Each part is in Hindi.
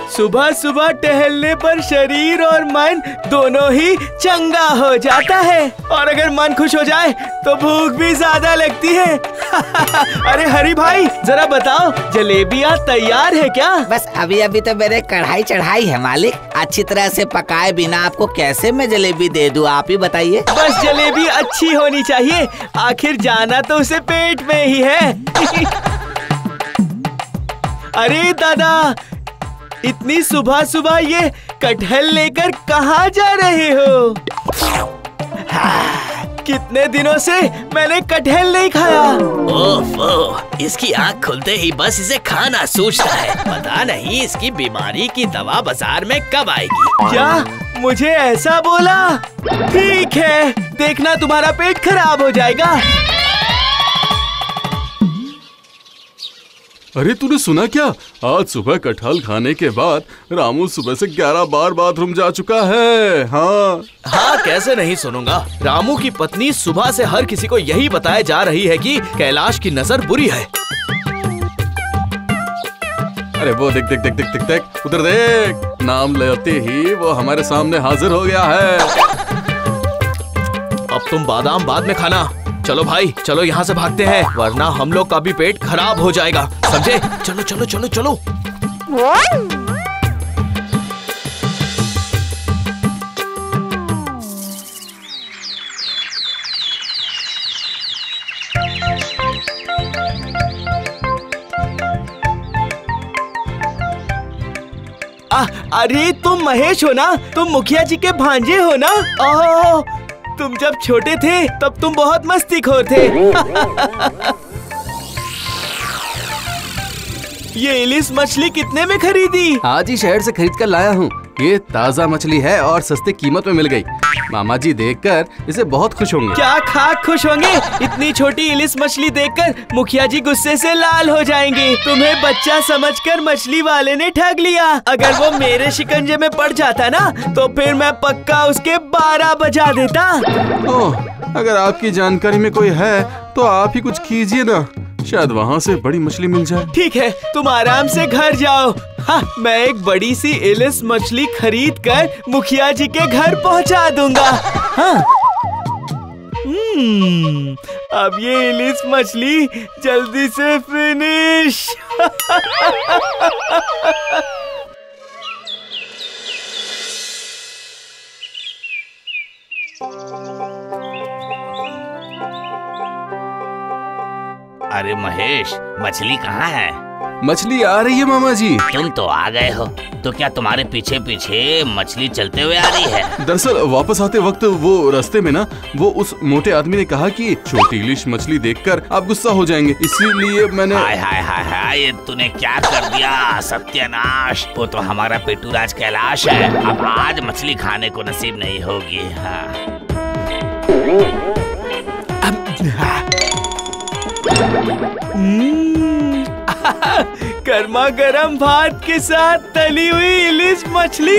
सुबह सुबह टहलने पर शरीर और मन दोनों ही चंगा हो जाता है, और अगर मन खुश हो जाए तो भूख भी ज्यादा लगती है। अरे हरी भाई, जरा बताओ जलेबियाँ तैयार है क्या? बस अभी अभी तो मैंने कढ़ाई चढ़ाई है मालिक। अच्छी तरह से पकाए बिना आपको कैसे मैं जलेबी दे दूं, आप ही बताइए। बस जलेबी अच्छी होनी चाहिए, आखिर जाना तो उसे पेट में ही है। अरे दादा, इतनी सुबह सुबह ये कटहल लेकर कहाँ जा रहे हो? कितने दिनों से मैंने कटहल नहीं खाया। ओफ, इसकी आँख खुलते ही बस इसे खाना सूझता है। पता नहीं इसकी बीमारी की दवा बाजार में कब आएगी। क्या मुझे ऐसा बोला? ठीक है, देखना तुम्हारा पेट खराब हो जाएगा। अरे तूने सुना क्या? आज सुबह कटहल खाने के बाद रामू सुबह से 11 बार बाथरूम जा चुका है। हाँ, कैसे नहीं सुनूंगा। रामू की पत्नी सुबह से हर किसी को यही बताया जा रही है कि कैलाश की नजर बुरी है। अरे वो देख देख देख देख देख देख, उधर देख। नाम लेते ही वो हमारे सामने हाजिर हो गया है। अब तुम बादाम बाद में खाना। चलो भाई, चलो यहाँ से भागते हैं, वरना हम लोग का भी पेट खराब हो जाएगा, समझे? चलो चलो चलो चलो। अरे तुम महेश हो ना? तुम मुखिया जी के भांजे हो ना? ओह, तुम जब छोटे थे तब तुम बहुत मस्तीखोर थे। ये इलिस मछली कितने में खरीदी? आज ही शहर से खरीद कर लाया हूँ। ये ताज़ा मछली है और सस्ते कीमत में मिल गई। मामा जी देखकर इसे बहुत खुश होंगे। क्या खाक खुश होंगे? इतनी छोटी इलिस मछली देखकर मुखिया जी गुस्से से लाल हो जाएंगे। तुम्हें बच्चा समझकर मछली वाले ने ठग लिया। अगर वो मेरे शिकंजे में पड़ जाता ना तो फिर मैं पक्का उसके 12 बजा देता। ओह, अगर आपकी जानकारी में कोई है तो आप ही कुछ कीजिए ना, शायद वहाँ से बड़ी मछली मिल जाए। ठीक है, तुम आराम से घर जाओ। हाँ, मैं एक बड़ी सी इलिस मछली खरीद कर मुखिया जी के घर पहुँचा दूंगा। हाँ। अब ये इलिस मछली जल्दी से फिनिश। अरे महेश, मछली कहाँ है? मछली आ रही है मामा जी। तुम तो आ गए हो, तो क्या तुम्हारे पीछे पीछे मछली चलते हुए आ रही है? दरअसल वापस आते वक्त वो रास्ते में ना, वो उस मोटे आदमी ने कहा कि छोटी इलिश मछली देखकर आप गुस्सा हो जाएंगे, इसीलिए मैंने। हाय हाय हाय हाय, ये तूने क्या कर दिया? सत्यानाश! वो तो हमारा पेटूराज कैलाश है, अब आज मछली खाने को नसीब नहीं होगी। हाँ। गर्मा गर्म भात के साथ तली हुई इलिस मछली।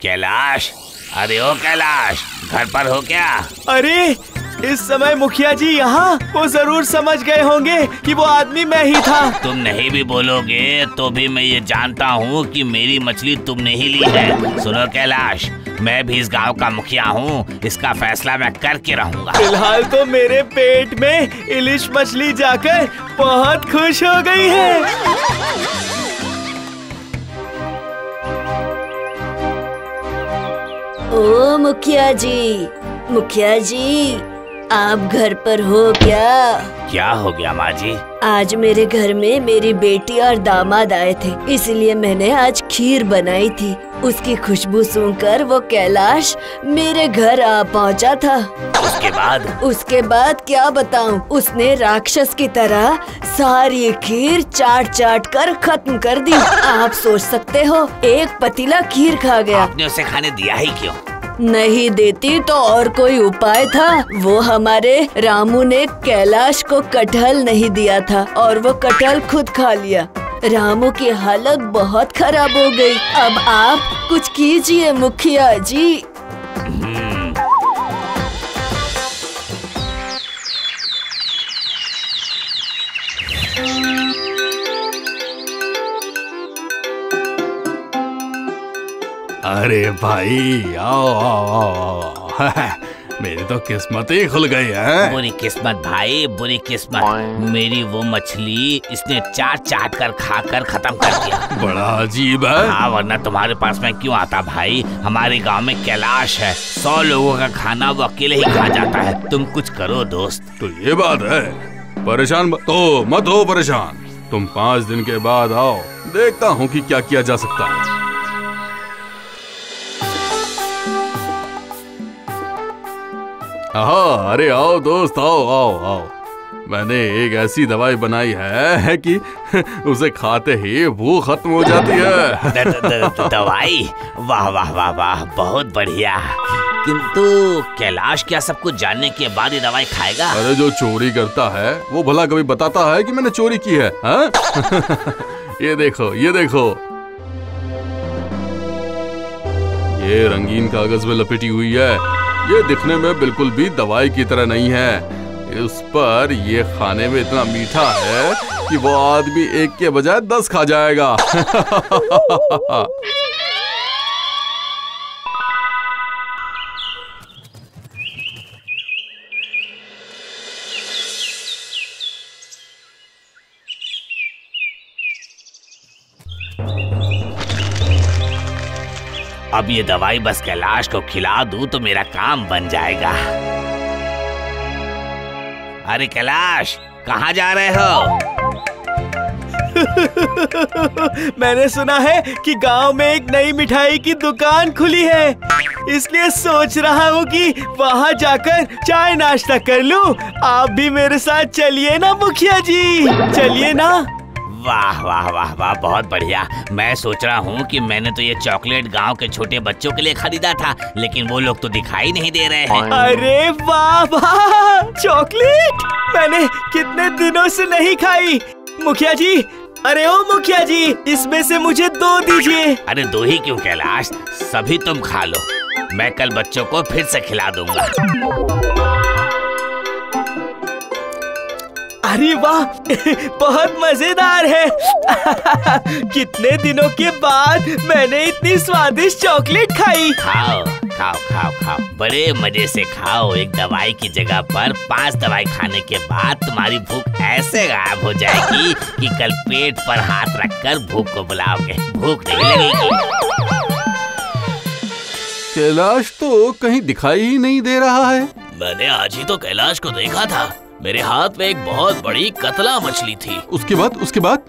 कैलाश, अरे ओ कैलाश, घर पर हो क्या? अरे इस समय मुखिया जी यहाँ, वो जरूर समझ गए होंगे कि वो आदमी मैं ही था। तुम नहीं भी बोलोगे तो भी मैं ये जानता हूँ कि मेरी मछली तुमने ही ली है। सुनो कैलाश, मैं भी इस गांव का मुखिया हूँ, इसका फैसला मैं करके रहूँगा। फिलहाल तो मेरे पेट में इलिश मछली जाकर बहुत खुश हो गई है। ओ मुखिया जी, आप घर पर हो क्या? क्या हो गया माँ जी? आज मेरे घर में मेरी बेटी और दामाद आए थे, इसलिए मैंने आज खीर बनाई थी। उसकी खुशबू सुनकर वो कैलाश मेरे घर आ पहुंचा था। उसके बाद क्या बताऊं, उसने राक्षस की तरह सारी खीर चाट चाट कर खत्म कर दी। आप सोच सकते हो, एक पतीला खीर खा गया। आपने उसे खाने दिया ही क्यों? नहीं देती तो और कोई उपाय था? वो हमारे रामू ने कैलाश को कटहल नहीं दिया था और वो कटहल खुद खा लिया। रामू की हालत बहुत खराब हो गई। अब आप कुछ कीजिए मुखिया जी। अरे भाई आओ आओ आओ, आओ। मेरी तो किस्मत ही खुल गई है। बुरी किस्मत भाई, बुरी किस्मत। मेरी वो मछली इसने चाट कर खाकर खत्म कर दिया। बड़ा अजीब है। हाँ, वरना तुम्हारे पास में क्यों आता भाई? हमारे गांव में कैलाश है, 100 लोगों का खाना वो अकेले ही खा जाता है। तुम कुछ करो दोस्त। तो ये बात है, परेशान मत हो परेशान। तुम 5 दिन के बाद आओ, देखता हूँ कि क्या किया जा सकता है। हाँ, अरे आओ दोस्त, आओ आओ आओ। मैंने एक ऐसी दवाई बनाई है कि उसे खाते ही भूख खत्म हो जाती है। दवाई? वाह वाह वाह वाह, बहुत बढ़िया। किंतु कैलाश क्या सब कुछ जानने के बाद ये दवाई खाएगा? अरे जो चोरी करता है वो भला कभी बताता है कि मैंने चोरी की है? ये देखो, ये देखो, ये रंगीन कागज में लपेटी हुई है। ये दिखने में बिल्कुल भी दवाई की तरह नहीं है। उस पर ये खाने में इतना मीठा है कि वो आदमी एक के बजाय 10 खा जाएगा। अब ये दवाई बस कैलाश को खिला दूं तो मेरा काम बन जाएगा। अरे कैलाश, कहाँ जा रहे हो? मैंने सुना है कि गांव में एक नई मिठाई की दुकान खुली है, इसलिए सोच रहा हूँ कि वहाँ जाकर चाय नाश्ता कर लूँ। आप भी मेरे साथ चलिए ना मुखिया जी, चलिए ना। वाह वाह वाह वाह, बहुत बढ़िया। मैं सोच रहा हूँ कि मैंने तो ये चॉकलेट गांव के छोटे बच्चों के लिए खरीदा था, लेकिन वो लोग तो दिखाई नहीं दे रहे हैं। अरे वाह वाह, चॉकलेट मैंने कितने दिनों से नहीं खाई। मुखिया जी, अरे ओ मुखिया जी, इसमें से मुझे 2 दीजिए। अरे 2 ही क्यों कैलाश, सभी तुम खा लो। मैं कल बच्चों को फिर से खिला दूंगा। अरे वाह, बहुत मजेदार है। कितने दिनों के बाद मैंने इतनी स्वादिष्ट चॉकलेट खाई। खाओ खाओ खाओ खाओ, बड़े मजे से खाओ। एक दवाई की जगह पर 5 दवाई खाने के बाद तुम्हारी भूख ऐसे गायब हो जाएगी कि कल पेट पर हाथ रखकर भूख को बुलाओगे, भूख नहीं लगेगी। कैलाश तो कहीं दिखाई ही नहीं दे रहा है। मैंने आज ही तो कैलाश को देखा था। मेरे हाथ में एक बहुत बड़ी कतला मछली थी। उसके बाद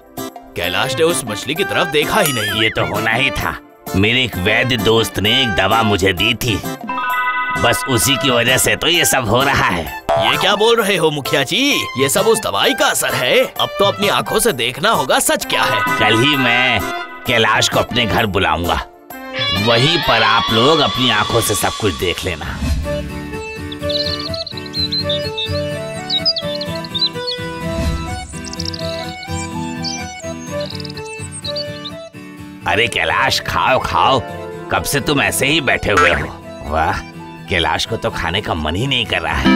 कैलाश ने उस मछली की तरफ देखा ही नहीं। ये तो होना ही था। मेरे एक वैद्य दोस्त ने एक दवा मुझे दी थी, बस उसी की वजह से तो ये सब हो रहा है। ये क्या बोल रहे हो मुखिया जी? ये सब उस दवाई का असर है। अब तो अपनी आंखों से देखना होगा सच क्या है। कल ही मैं कैलाश को अपने घर बुलाऊंगा, वहीं पर आप लोग अपनी आंखों से सब कुछ देख लेना। अरे कैलाश, खाओ खाओ, कब से तुम ऐसे ही बैठे हुए हो? वाह, कैलाश को तो खाने का मन ही नहीं कर रहा है।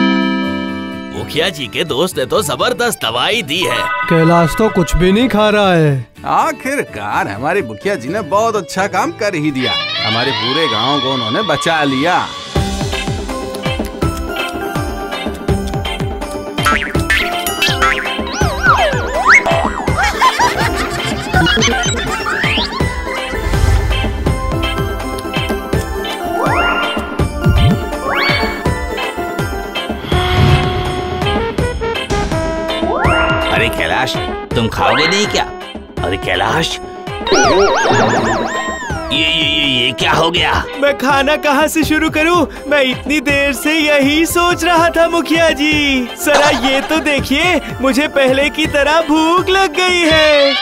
मुखिया जी के दोस्त ने तो जबरदस्त दवाई दी है। कैलाश तो कुछ भी नहीं खा रहा है। आखिरकार हमारे मुखिया जी ने बहुत अच्छा काम कर ही दिया। हमारे पूरे गांव को उन्होंने बचा लिया। अरे कैलाश, तुम खाओगे नहीं क्या? अरे कैलाश, ये क्या हो गया? मैं खाना कहाँ से शुरू करूँ? मैं इतनी देर से यही सोच रहा था मुखिया जी। जरा ये तो देखिए, मुझे पहले की तरह भूख लग गई है।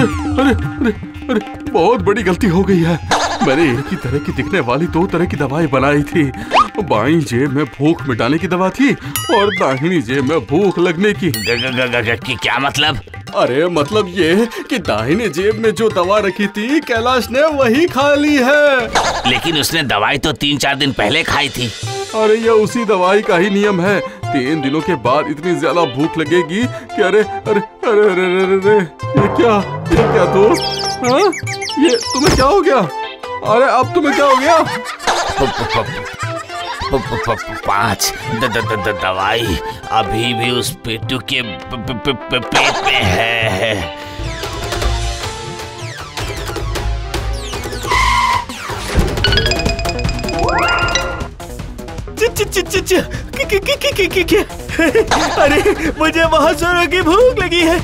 अरे अरे अरे बहुत बड़ी गलती हो गई है। मैंने एक ही तरह की दिखने वाली दो तरह की दवाई बनाई थी। बाईं जेब में भूख मिटाने की दवा थी और दाहिनी जेब में भूख लगने की। क्या मतलब? अरे मतलब ये कि दाहिने जेब में जो दवा रखी थी कैलाश ने वही खा ली है। लेकिन उसने दवाई तो 3-4 दिन पहले खाई थी। अरे ये उसी दवाई का ही नियम है। 3 दिनों के बाद इतनी ज्यादा भूख लगेगी कि अरे अरे अरे अरे अरे, अरे ये क्या दोस्त? हाँ? ये तुम्हें क्या हो गया? अरे अब तुम्हें क्या हो गया? 5 दवाई अभी भी उस पेटू के पेट में है। अरे मुझे बहुत जोरों की भूख लगी है।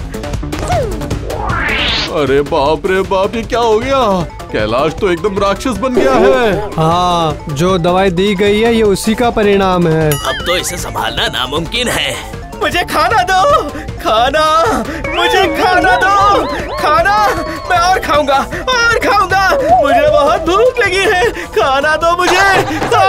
अरे बाप रे बाप, ये क्या हो गया? कैलाश तो एकदम राक्षस बन गया है। हाँ, जो दवाई दी गई है ये उसी का परिणाम है। अब तो इसे संभालना नामुमकिन है। मुझे खाना दो, खाना, मुझे खाना दो, खाना। मैं और खाऊंगा, मुझे बहुत भूख लगी है। खाना दो मुझे, खाना।